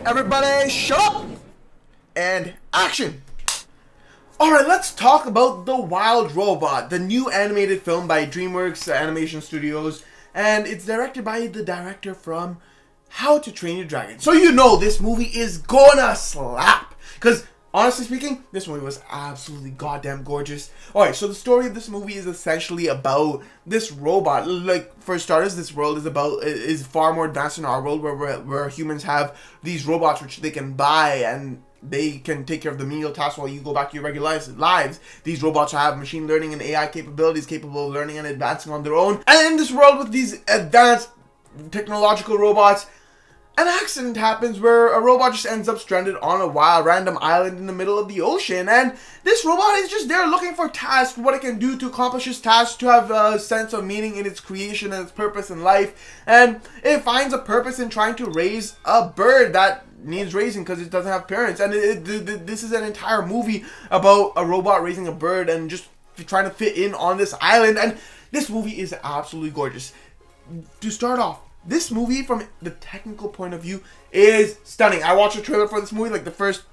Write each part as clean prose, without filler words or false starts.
Everybody shut up and action. Alright, let's talk about The Wild Robot, the new animated film by Dreamworks Animation Studios, and it's directed by the director from How to Train Your Dragon. So you know this movie is gonna slap, because honestly speaking, this movie was absolutely goddamn gorgeous. Alright, so the story of this movie is essentially about this robot. Like, for starters, this world is far more advanced than our world, where humans have these robots which they can buy, and they can take care of the menial tasks while you go back to your regular lives. These robots have machine learning and AI capabilities, capable of learning and advancing on their own. And in this world with these advanced technological robots, an accident happens where a robot just ends up stranded on a wild random island in the middle of the ocean, and this robot is just there looking for tasks, what it can do to accomplish its tasks, to have a sense of meaning in its creation and its purpose in life. And it finds a purpose in trying to raise a bird that needs raising because it doesn't have parents. And this is an entire movie about a robot raising a bird and just trying to fit in on this island, and this movie is absolutely gorgeous. To start off, this movie, from the technical point of view, is stunning. I watched a trailer for this movie, like the first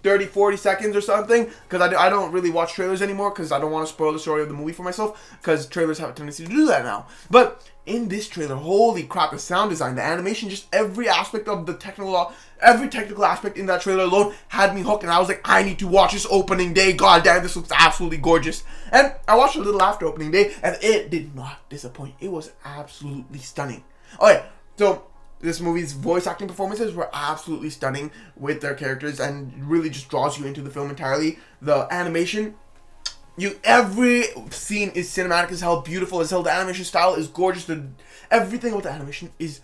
30-40 seconds or something, because I don't really watch trailers anymore because I don't want to spoil the story of the movie for myself, because trailers have a tendency to do that now. But in this trailer, holy crap, the sound design, the animation, just every aspect of the every technical aspect in that trailer alone had me hooked, and I was like, I need to watch this opening day. God damn, this looks absolutely gorgeous. And I watched a little after opening day, and it did not disappoint. It was absolutely stunning. Okay, so this movie's voice acting performances were absolutely stunning with their characters, and really just draws you into the film entirely. The animation, every scene is cinematic as hell, beautiful as hell. The animation style is gorgeous. Everything about the animation is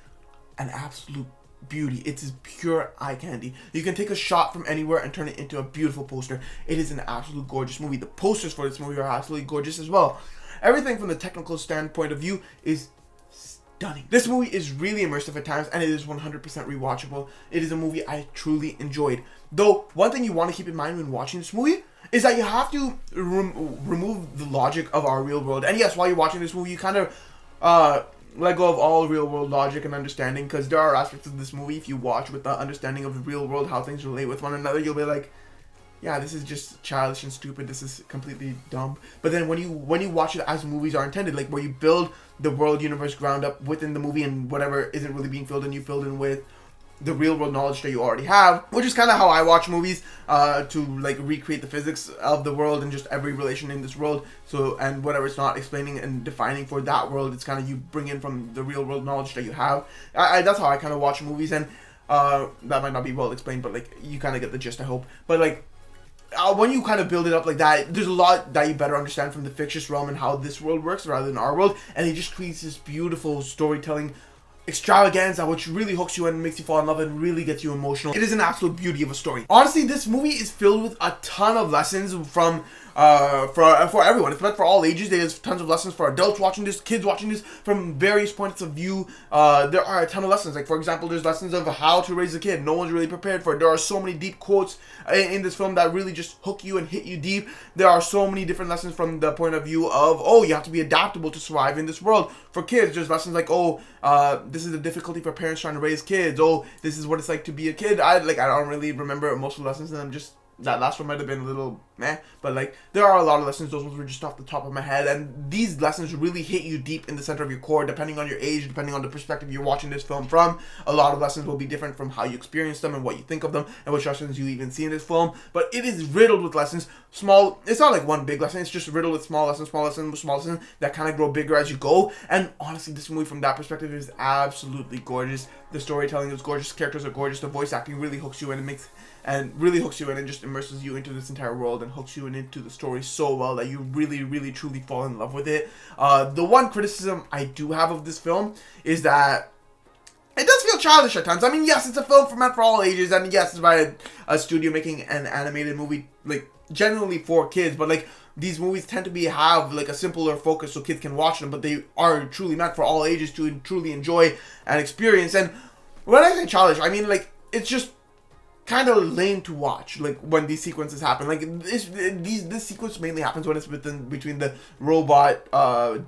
an absolute beauty. It's pure eye candy. You can take a shot from anywhere and turn it into a beautiful poster. It is an absolute gorgeous movie. The posters for this movie are absolutely gorgeous as well. Everything from the technical standpoint of view is stunning. This movie is really immersive at times, and it is 100% rewatchable. It is a movie I truly enjoyed. Though, one thing you want to keep in mind when watching this movie is that you have to remove the logic of our real world. And yes, while you're watching this movie, you kind of let go of all real world logic and understanding, because there are aspects of this movie, if you watch with the understanding of the real world, how things relate with one another, you'll be like, yeah, this is just childish and stupid. This is completely dumb. But then when you watch it as movies are intended, like where you build the world universe ground up within the movie, and whatever isn't really being filled in, you filled in with the real world knowledge that you already have, which is kind of how I watch movies, to like recreate the physics of the world and just every relation in this world. So, and whatever it's not explaining and defining for that world, it's kind of you bring in from the real world knowledge that you have. That's how I kind of watch movies, and that might not be well explained, but like you kind of get the gist, I hope. But like, when you kind of build it up like that, there's a lot that you better understand from the fictitious realm and how this world works rather than our world, and it just creates this beautiful storytelling extravaganza which really hooks you and makes you fall in love and really gets you emotional. It is an absolute beauty of a story. Honestly, this movie is filled with a ton of lessons from for everyone. It's meant for all ages. There's tons of lessons for adults watching this, kids watching this, from various points of view. There are a ton of lessons. Like, for example, there's lessons of how to raise a kid. No one's really prepared for it. There are so many deep quotes in this film that really just hook you and hit you deep. There are so many different lessons from the point of view of, oh, you have to be adaptable to survive in this world. For kids, there's lessons like, oh, this is the difficulty for parents trying to raise kids. Oh, this is what it's like to be a kid. I don't really remember most of the lessons, and I'm just, that last one might have been a little meh, but like, there are a lot of lessons. Those ones were just off the top of my head, and these lessons really hit you deep in the center of your core, depending on your age, depending on the perspective you're watching this film from. A lot of lessons will be different from how you experience them and what you think of them and which lessons you even see in this film, but it is riddled with lessons. Small, it's not like one big lesson, it's just riddled with small lessons that kind of grow bigger as you go. And honestly, this movie from that perspective is absolutely gorgeous. The storytelling is gorgeous, characters are gorgeous, the voice acting really hooks you in and just immerses you into this entire world and hooks you into the story so well that you really truly fall in love with it. The one criticism I do have of this film is that it does feel childish at times. I mean, yes, it's a film meant for all ages, and yes, it's by a studio making an animated movie, like, generally for kids, but like, these movies tend to have like a simpler focus so kids can watch them, but they are truly meant for all ages to truly enjoy and experience. And when I say childish, I mean, like, it's just kind of lame to watch, like, when these sequences happen. Like, this sequence mainly happens when it's between the robot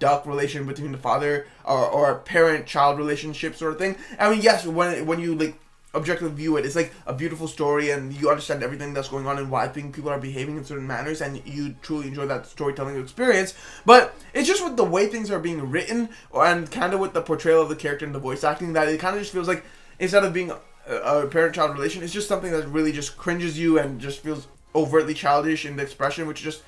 duck relation between the father or parent-child relationship sort of thing. I mean, yes, when you like objectively view it, it's like a beautiful story, and you understand everything that's going on and why people are behaving in certain manners, and you truly enjoy that storytelling experience. But it's just with the way things are being written, and kind of with the portrayal of the character and the voice acting, that it kind of just feels like instead of being a parent-child relation, it's just something that really just cringes you and just feels overtly childish in the expression, which just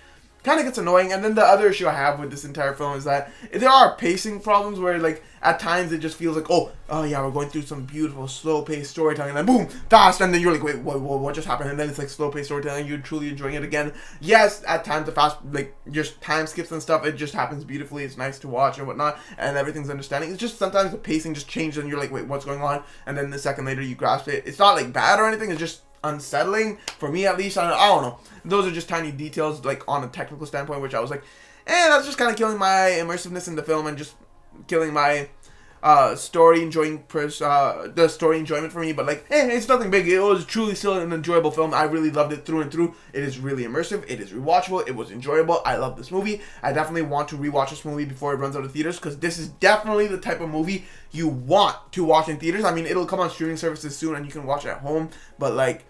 kind of gets annoying. And then the other issue I have with this entire film is that there are pacing problems where, like, at times it just feels like, oh yeah, we're going through some beautiful slow-paced storytelling, and then boom, fast, and then you're like, wait, what just happened? And then it's like slow-paced storytelling, you're truly enjoying it again. Yes, at times the fast, like, just time skips and stuff, it just happens beautifully, it's nice to watch and whatnot, and everything's understanding. It's just sometimes the pacing just changes, and you're like, wait, what's going on? And then the second later you grasp it. It's not like bad or anything, it's just unsettling for me, at least. I don't know, those are just tiny details, like, on a technical standpoint, which I was like, that's just kind of killing my immersiveness in the film and just killing my story enjoyment for me. But like, it's nothing big. It was truly still an enjoyable film. I really loved it through and through. It is really immersive, it is rewatchable, it was enjoyable. I love this movie. I definitely want to rewatch this movie before it runs out of theaters, because this is definitely the type of movie you want to watch in theaters. I mean, it'll come on streaming services soon and you can watch it at home, but like,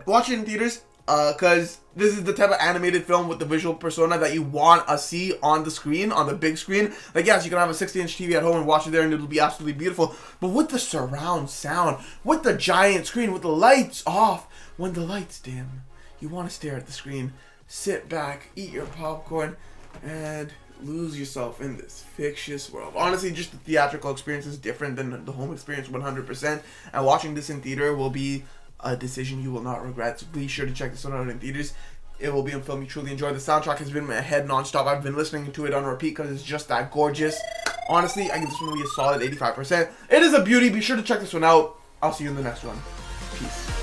watch it in theaters, because this is the type of animated film with the visual persona that you want to see on the screen, on the big screen. Like, yes, you can have a 60-inch TV at home and watch it there and it'll be absolutely beautiful, but with the surround sound, with the giant screen, with the lights off, when the lights dim, you want to stare at the screen, sit back, eat your popcorn, and lose yourself in this fictitious world. Honestly, just the theatrical experience is different than the home experience 100%, and watching this in theater will be a decision you will not regret. So be sure to check this one out in theaters. It will be a film you truly enjoy. The soundtrack has been in my head non-stop. I've been listening to it on repeat because it's just that gorgeous. Honestly, I give this movie a solid 85%. It is a beauty. Be sure to check this one out. I'll see you in the next one. Peace.